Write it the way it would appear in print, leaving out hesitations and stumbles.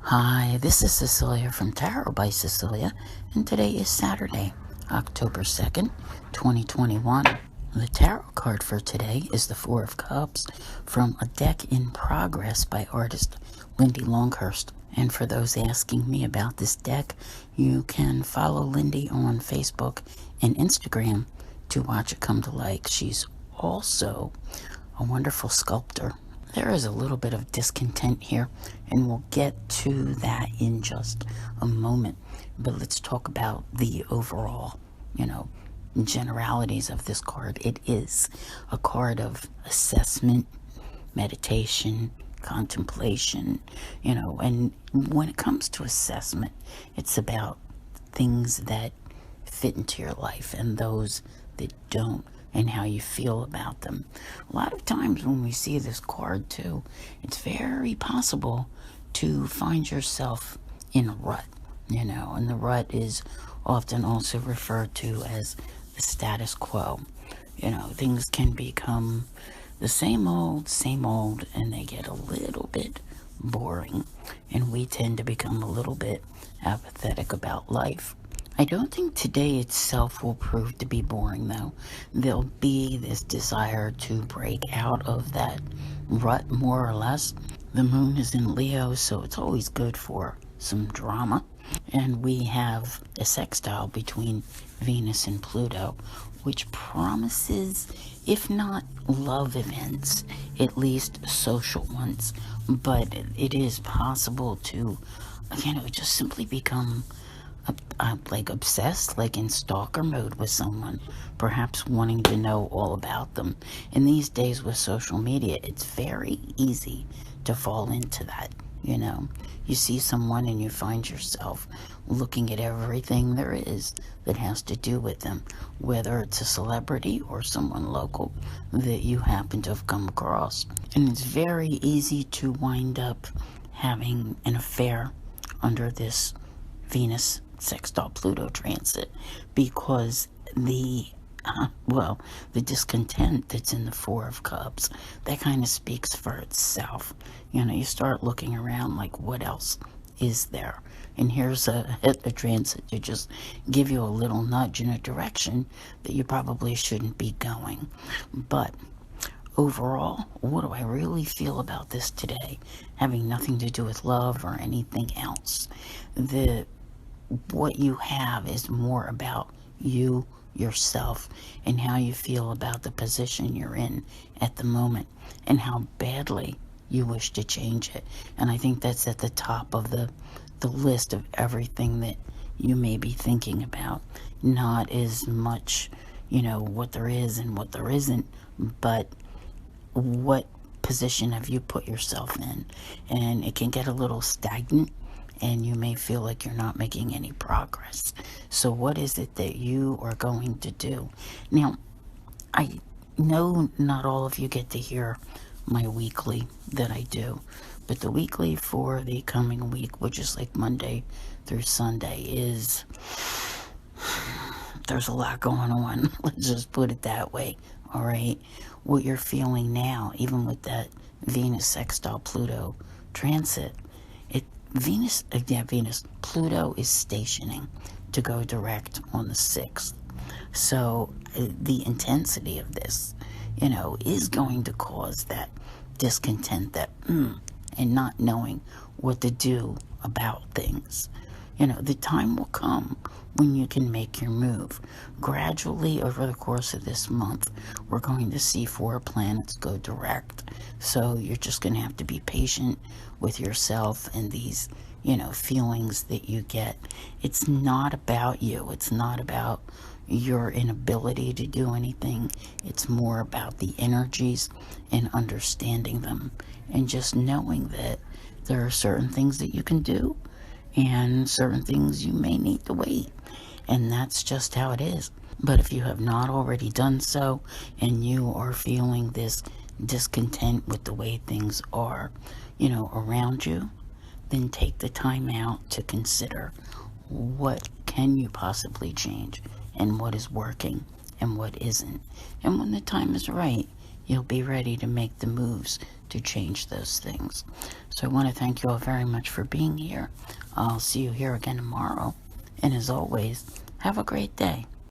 Hi, this is Cecilia from Tarot by Cecilia, and today is Saturday, October 2nd, 2021. The tarot card for today is the Four of Cups from a deck in progress by artist Lindy Longhurst. And for those asking me about this deck, you can follow Lindy on Facebook and Instagram to watch it come to life. She's also a wonderful sculptor. There is a little bit of discontent here, and we'll get to that in just a moment. But let's talk about the overall, generalities of this card. It is a card of assessment, meditation, contemplation, and when it comes to assessment, it's about things that fit into your life and those that don't, and how you feel about them. A lot of times when we see this card too, it's very possible to find yourself in a rut, and the rut is often also referred to as the status quo. Things can become the same old, and they get a little bit boring, and we tend to become a little bit apathetic about life. I don't think today itself will prove to be boring, though. There'll be this desire to break out of that rut, more or less. The moon is in Leo, so it's always good for some drama. And we have a sextile between Venus and Pluto, which promises, if not love events, at least social ones. But it is possible to, just simply become like obsessed, like in stalker mode with someone, perhaps wanting to know all about them. In these days with social media, it's very easy to fall into that. You see someone and you find yourself looking at everything there is that has to do with them, whether it's a celebrity or someone local that you happen to have come across. And it's very easy to wind up having an affair under this Venus sextile Pluto transit, because the discontent that's in the Four of Cups, that kind of speaks for itself. You start looking around like, what else is there? And here's a transit to just give you a little nudge in a direction that you probably shouldn't be going. But overall, what do I really feel about this today? Having nothing to do with love or anything else. What you have is more about you, yourself, and how you feel about the position you're in at the moment, and how badly you wish to change it. And I think that's at the top of the list of everything that you may be thinking about. Not as much, what there is and what there isn't, but what position have you put yourself in? And it can get a little stagnant, and you may feel like you're not making any progress. So what is it that you are going to do? Now, I know not all of you get to hear my weekly that I do, but the weekly for the coming week, which is like Monday through Sunday, there's a lot going on. Let's just put it that way. All right. What you're feeling now, even with that Venus sextile Pluto transit, Pluto is stationing to go direct on the 6th. So the intensity of this, is going to cause that discontent, and not knowing what to do about things. The time will come when you can make your move. Gradually, over the course of this month, we're going to see 4 planets go direct. So you're just going to have to be patient with yourself and these, feelings that you get. It's not about you. It's not about your inability to do anything. It's more about the energies and understanding them, and just knowing that there are certain things that you can do and certain things you may need to wait. And that's just how it is. But if you have not already done so, and you are feeling this discontent with the way things are, around you, then take the time out to consider what can you possibly change, and what is working and what isn't. And when the time is right, you'll be ready to make the moves to change those things. So I want to thank you all very much for being here. I'll see you here again tomorrow. And as always, have a great day.